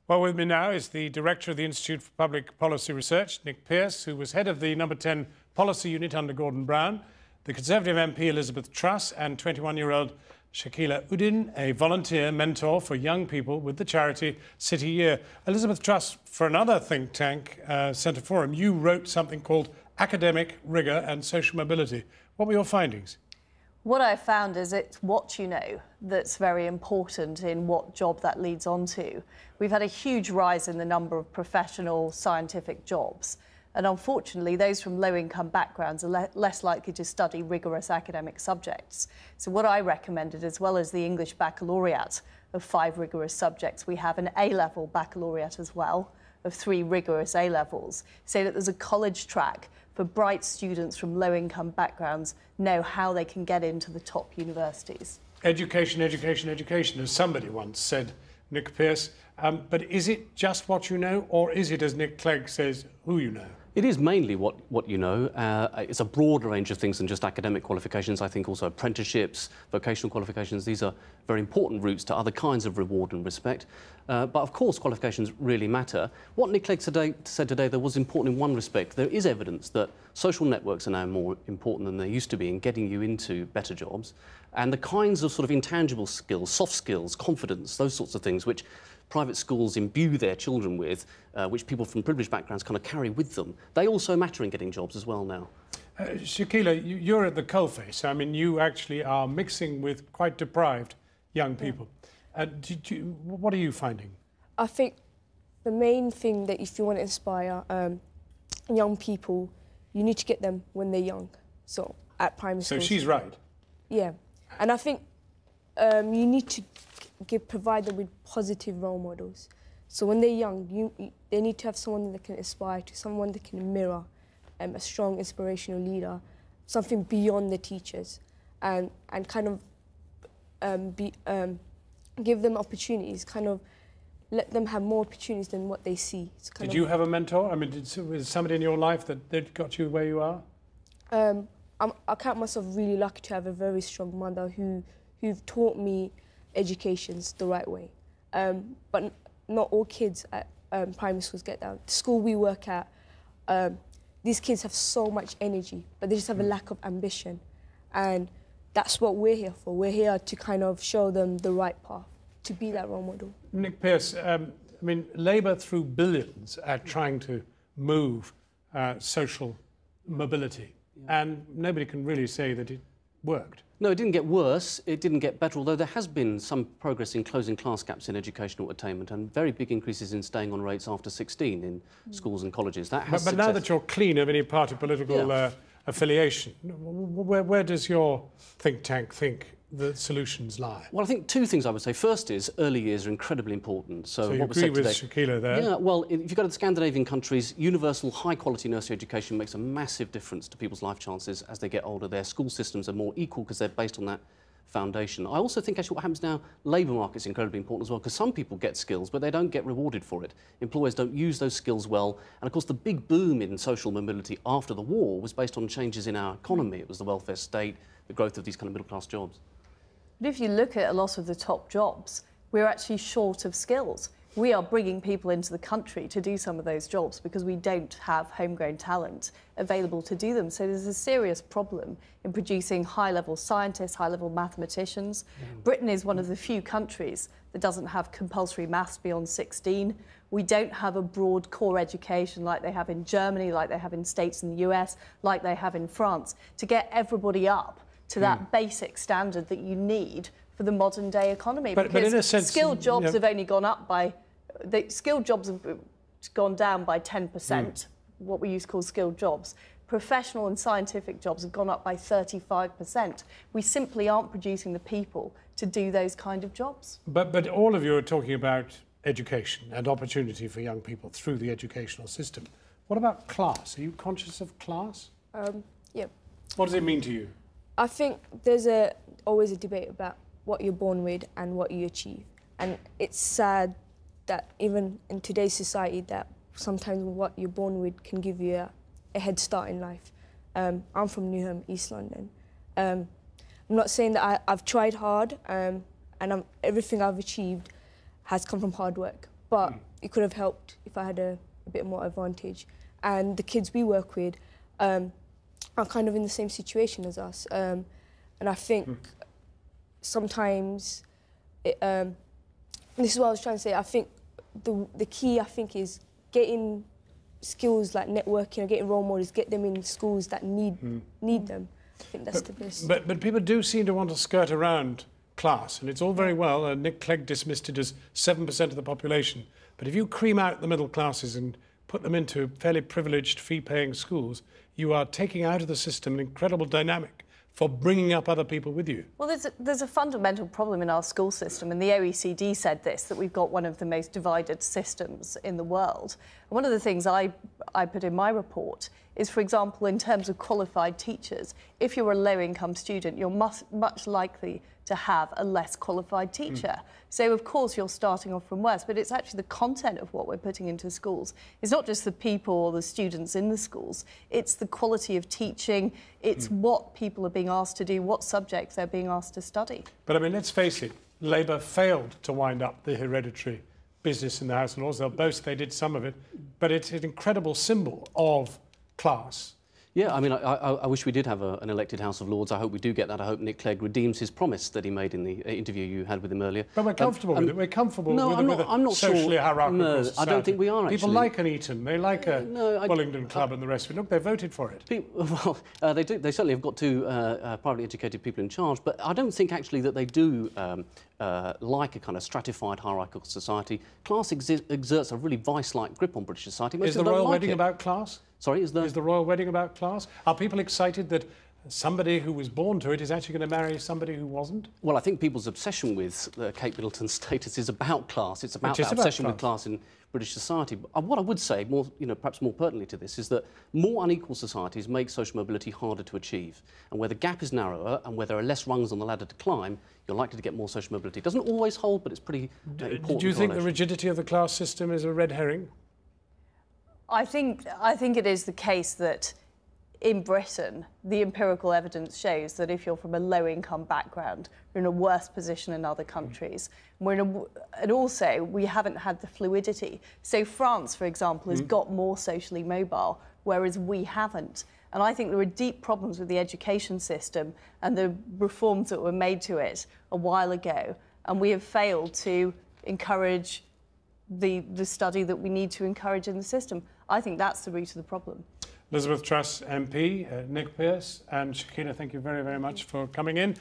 Well, with me now is the Director of the Institute for Public Policy Research, Nick Pearce, who was head of the number 10 Policy Unit under Gordon Brown, the Conservative MP Elizabeth Truss, and 21-year-old Shakila Uddin, a volunteer mentor for young people with the charity City Year. Elizabeth Truss, for another think tank, Centre Forum, you wrote something called Academic Rigor and Social Mobility. What were your findings? What I found is it's what you know that's very important in what job that leads on to. We've had a huge rise in the number of professional scientific jobs, and unfortunately those from low-income backgrounds are less likely to study rigorous academic subjects. So what I recommended, as well as the English baccalaureate of 5 rigorous subjects, we have an A-level baccalaureate as well of 3 rigorous A-levels, so that there's a college track for bright students from low-income backgrounds know how they can get into the top universities. Education, education, education, as somebody once said, Nick Pearce. But is it just what you know, or is it, as Nick Clegg says, who you know? It is mainly what you know. It's a broader range of things than just academic qualifications. I think also apprenticeships, vocational qualifications, these are very important routes to other kinds of reward and respect. But of course qualifications really matter. What Nick Clegg said today though was important in one respect. There is evidence that social networks are now more important than they used to be in getting you into better jobs. And the kinds of sort of intangible skills, soft skills, confidence, those sorts of things which private schools imbue their children with, which people from privileged backgrounds kind of carry with them, they also matter in getting jobs as well now. Shakila, you're at the coalface. I mean, you actually are mixing with quite deprived young people. What are you finding? I think the main thing that if you want to inspire young people, you need to get them when they're young, so at primary school. So she's right. Yeah, and I think you need to provide them with positive role models. So when they're young, they need to have someone they can aspire to, someone they can mirror, a strong inspirational leader, something beyond the teachers, and kind of give them opportunities, kind of let them have more opportunities than what they see. Did you have a mentor? I mean, was somebody in your life that got you where you are? I count myself really lucky to have a very strong mother who've taught me education's the right way. But not all kids at primary schools get that. The school we work at, these kids have so much energy, but they just have a lack of ambition. And that's what we're here for. We're here to kind of show them the right path, to be that role model. Nick Pearce, I mean, Labour threw billions at trying to move social mobility, and nobody can really say that it worked. No, it didn't get worse, it didn't get better, although there has been some progress in closing class gaps in educational attainment and very big increases in staying on rates after 16 in schools and colleges. That has but now that you're clean of any party political affiliation, where does your think tank think the solutions lie? Well, I think 2 things I would say. First is early years are incredibly important. So you agree with Shakila there? Yeah, well, if you go to the Scandinavian countries, universal high-quality nursery education makes a massive difference to people's life chances as they get older. Their school systems are more equal because they're based on that foundation. I also think actually what happens now, labour market's incredibly important as well, because some people get skills, but they don't get rewarded for it. Employers don't use those skills well. And of course, the big boom in social mobility after the war was based on changes in our economy. It was the welfare state, the growth of these kind of middle-class jobs. But if you look at a lot of the top jobs, we're actually short of skills. We are bringing people into the country to do some of those jobs because we don't have homegrown talent available to do them. So there's a serious problem in producing high-level scientists, high-level mathematicians. Britain is one of the few countries that doesn't have compulsory maths beyond 16. We don't have a broad core education like they have in Germany, like they have in states in the US, like they have in France, to get everybody up to that basic standard that you need for the modern day economy. But in a sense, skilled jobs have only gone up by, skilled jobs have gone down by 10%, what we used to call skilled jobs. Professional and scientific jobs have gone up by 35%. We simply aren't producing the people to do those kind of jobs. But all of you are talking about education and opportunity for young people through the educational system. What about class? Are you conscious of class? Yeah. What does it mean to you? I think there's always a debate about what you're born with and what you achieve. And it's sad that even in today's society that sometimes what you're born with can give you a head start in life. I'm from Newham, East London. I'm not saying that I've tried hard and everything I've achieved has come from hard work. but it could have helped if I had a bit more advantage. And the kids we work with are kind of in the same situation as us. And I think sometimes, this is what I was trying to say, I think the key, I think, is getting skills like networking or getting role models, get them in schools that need them. I think that's the best. But people do seem to want to skirt around class, and it's all very well. Nick Clegg dismissed it as 7% of the population. But if you cream out the middle classes and put them into fairly privileged fee-paying schools, you are taking out of the system an incredible dynamic for bringing up other people with you. Well, there's a fundamental problem in our school system, and the OECD said this, that we've got one of the most divided systems in the world. And one of the things I put in my report is, for example, in terms of qualified teachers, if you're a low-income student, you're much likely to have a less qualified teacher. So, of course, you're starting off from worse, but it's actually the content of what we're putting into schools. It's not just the people or the students in the schools, it's the quality of teaching, it's what people are being asked to do, what subjects they're being asked to study. But, I mean, let's face it, Labour failed to wind up the hereditary business in the House of Lords. They'll boast they did some of it, but it's an incredible symbol of class. Yeah, I mean, I wish we did have an elected House of Lords. I hope we do get that. I hope Nick Clegg redeems his promise that he made in the interview you had with him earlier. But we're comfortable with it. We're comfortable with I'm not socially sure. hierarchical society. I don't think we are, actually. People like an Eton, they like a Bullingdon Club and the rest of it. Look, they voted for it. Well, they do. They certainly have got two privately educated people in charge, but I don't think, actually, that they do like a kind of stratified hierarchical society. Class exerts a really vice-like grip on British society. Is the royal wedding about class? Sorry, is the royal wedding about class? Are people excited that somebody who was born to it is actually going to marry somebody who wasn't? Well, I think people's obsession with Kate Middleton's status is about class. It's about that obsession with class in British society. But what I would say, more, perhaps more pertinently to this, is that more unequal societies make social mobility harder to achieve. And where the gap is narrower and where there are less rungs on the ladder to climb, you're likely to get more social mobility. It doesn't always hold, but it's pretty important. Do you think the rigidity of the class system is a red herring? I think it is the case that in Britain, the empirical evidence shows that if you're from a low-income background, you're in a worse position in other countries. And also, we haven't had the fluidity. So France, for example, has got more socially mobile, whereas we haven't. And I think there are deep problems with the education system and the reforms that were made to it a while ago. And we have failed to encourage the study that we need to encourage in the system. I think that's the root of the problem. Elizabeth Truss MP, Nick Pearce and Shakila, thank you very, very much for coming in.